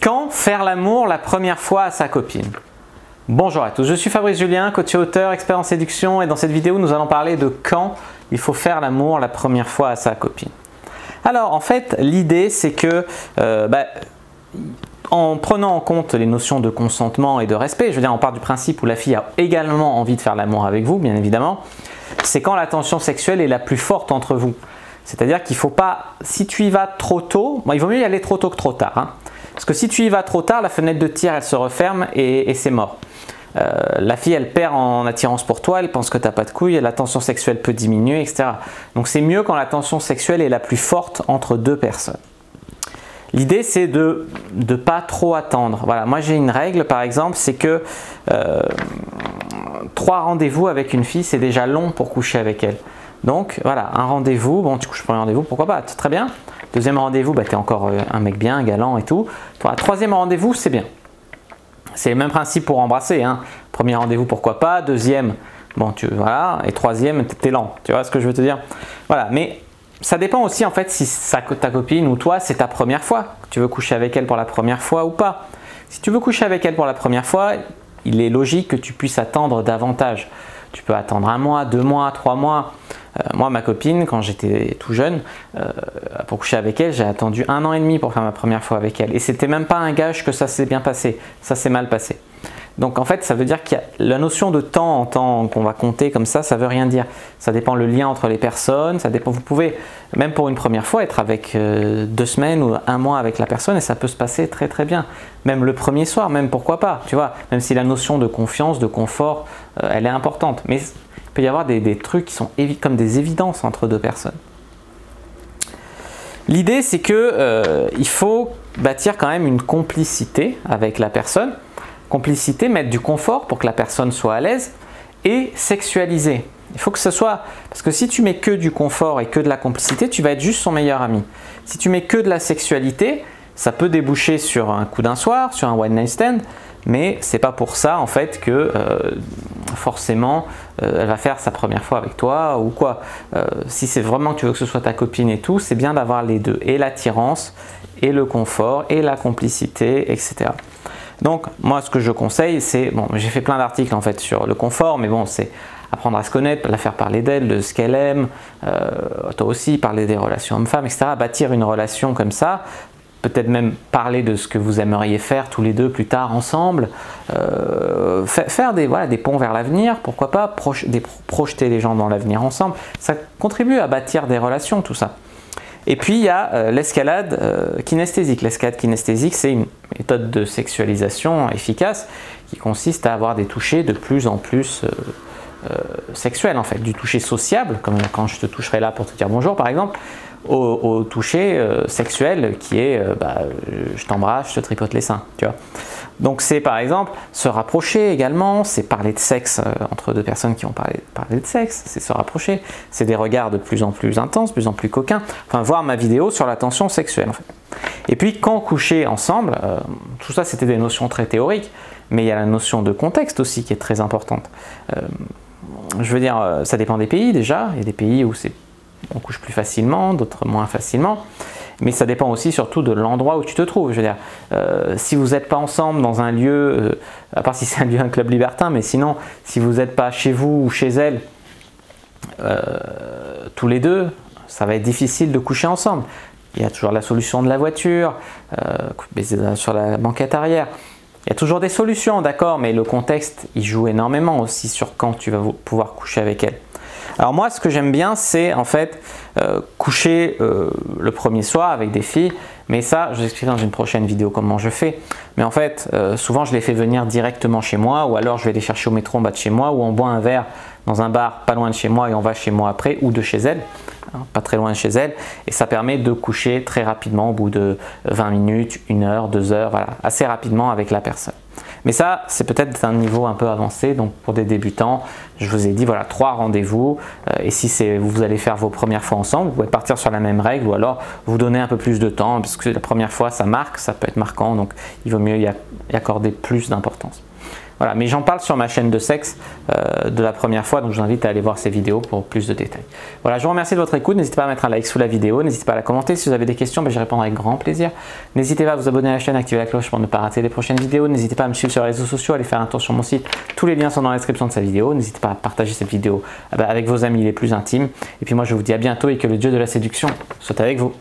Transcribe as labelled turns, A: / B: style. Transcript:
A: Quand faire l'amour la première fois à sa copine? Bonjour à tous, je suis Fabrice Julien, coach et auteur, expert en séduction, et dans cette vidéo nous allons parler de quand il faut faire l'amour la première fois à sa copine. Alors en fait l'idée c'est que en prenant en compte les notions de consentement et de respect, je veux dire on part du principe où la fille a également envie de faire l'amour avec vous bien évidemment, c'est quand la tension sexuelle est la plus forte entre vous. C'est-à-dire qu'il ne faut pas, si tu y vas trop tôt, il vaut mieux y aller trop tôt que trop tard. Hein. Parce que si tu y vas trop tard, la fenêtre de tir elle se referme et c'est mort. La fille elle perd en attirance pour toi, elle pense que tu n'as pas de couilles, la tension sexuelle peut diminuer, etc. Donc c'est mieux quand la tension sexuelle est la plus forte entre deux personnes. L'idée c'est de ne pas trop attendre. Voilà, moi j'ai une règle par exemple, c'est que 3 rendez-vous avec une fille c'est déjà long pour coucher avec elle. Donc voilà, un rendez-vous, bon tu couches pour un rendez-vous, pourquoi pas, très bien. Deuxième rendez-vous, tu es encore un mec bien, galant et tout. Pour un troisième rendez-vous, c'est bien. C'est le même principe pour embrasser. Hein. Premier rendez-vous, pourquoi pas. Deuxième, bon, voilà. Et troisième, t'es lent. Tu vois ce que je veux te dire? Voilà, mais ça dépend aussi en fait si ta copine ou toi, c'est ta première fois. Tu veux coucher avec elle pour la première fois ou pas. Si tu veux coucher avec elle pour la première fois, il est logique que tu puisses attendre davantage. Tu peux attendre 1 mois, 2 mois, 3 mois. Moi, ma copine, quand j'étais tout jeune, pour coucher avec elle, j'ai attendu 1 an et demi pour faire ma première fois avec elle. Et c'était même pas un gage que ça s'est bien passé, ça s'est mal passé. Donc en fait, ça veut dire qu'il y a la notion de temps en temps qu'on va compter comme ça veut rien dire. Ça dépend le lien entre les personnes, ça dépend. Vous pouvez, même pour une première fois, être avec 2 semaines ou 1 mois avec la personne et ça peut se passer très très bien. Même le premier soir, même pourquoi pas, tu vois. Même si la notion de confiance, de confort, elle est importante. Mais il peut y avoir des trucs qui sont comme des évidences entre deux personnes. L'idée c'est que il faut bâtir quand même une complicité avec la personne. Complicité, mettre du confort pour que la personne soit à l'aise et sexualiser. Il faut que ce soit, parce que si tu mets que du confort et que de la complicité, tu vas être juste son meilleur ami. Si tu mets que de la sexualité, ça peut déboucher sur un coup d'un soir, sur un one night stand, mais c'est pas pour ça en fait que forcément elle va faire sa première fois avec toi ou quoi. Si c'est vraiment que tu veux que ce soit ta copine et tout, c'est bien d'avoir les deux, et l'attirance, et le confort, et la complicité, etc. Donc moi ce que je conseille c'est, bon j'ai fait plein d'articles en fait sur le confort, mais bon c'est apprendre à se connaître, la faire parler d'elle, de ce qu'elle aime, toi aussi parler des relations hommes-femmes, etc. Bâtir une relation comme ça, peut-être même parler de ce que vous aimeriez faire tous les deux plus tard ensemble, faire des ponts vers l'avenir, pourquoi pas, projeter les gens dans l'avenir ensemble, ça contribue à bâtir des relations tout ça. Et puis il y a l'escalade kinesthésique. L'escalade kinesthésique, c'est une méthode de sexualisation efficace qui consiste à avoir des touchés de plus en plus sexuels en fait. Du toucher sociable, comme quand je te toucherai là pour te dire bonjour par exemple, au toucher sexuel qui est je t'embrasse, je te tripote les seins, tu vois. Donc c'est par exemple se rapprocher également, c'est parler de sexe entre deux personnes qui ont parlé de sexe, c'est se rapprocher, c'est des regards de plus en plus intenses, de plus en plus coquins, enfin voir ma vidéo sur la tension sexuelle en fait. Et puis quand coucher ensemble, tout ça c'était des notions très théoriques, mais il y a la notion de contexte aussi qui est très importante. Je veux dire, ça dépend des pays déjà, il y a des pays où on couche plus facilement, d'autres moins facilement. Mais ça dépend aussi surtout de l'endroit où tu te trouves. Je veux dire, si vous n'êtes pas ensemble dans un lieu, à part si c'est un club libertin, mais sinon, si vous n'êtes pas chez vous ou chez elle, tous les deux, ça va être difficile de coucher ensemble. Il y a toujours la solution de la voiture, baiser sur la banquette arrière. Il y a toujours des solutions, d'accord, mais le contexte, il joue énormément aussi sur quand tu vas pouvoir coucher avec elle. Alors moi, ce que j'aime bien, c'est en fait coucher le premier soir avec des filles, mais ça, je vous expliquerai dans une prochaine vidéo comment je fais. Mais en fait, souvent, je les fais venir directement chez moi, ou alors je vais les chercher au métro en bas de chez moi, ou on boit un verre dans un bar pas loin de chez moi et on va chez moi après, ou de chez elle, hein, pas très loin de chez elle, et ça permet de coucher très rapidement au bout de 20 minutes, 1 heure, 2 heures, voilà, assez rapidement avec la personne. Mais ça, c'est peut-être un niveau un peu avancé, donc pour des débutants, je vous ai dit, voilà, 3 rendez-vous, et si vous allez faire vos premières fois ensemble, vous pouvez partir sur la même règle, ou alors vous donner un peu plus de temps, parce que la première fois, ça marque, ça peut être marquant, donc il vaut mieux y accorder plus d'importance. Voilà, mais j'en parle sur ma chaîne de sexe de la première fois, donc je vous invite à aller voir ces vidéos pour plus de détails. Voilà, je vous remercie de votre écoute. N'hésitez pas à mettre un like sous la vidéo, n'hésitez pas à la commenter. Si vous avez des questions, j'y répondrai avec grand plaisir. N'hésitez pas à vous abonner à la chaîne, à activer la cloche pour ne pas rater les prochaines vidéos. N'hésitez pas à me suivre sur les réseaux sociaux, à aller faire un tour sur mon site. Tous les liens sont dans la description de cette vidéo. N'hésitez pas à partager cette vidéo avec vos amis les plus intimes. Et puis moi, je vous dis à bientôt et que le dieu de la séduction soit avec vous.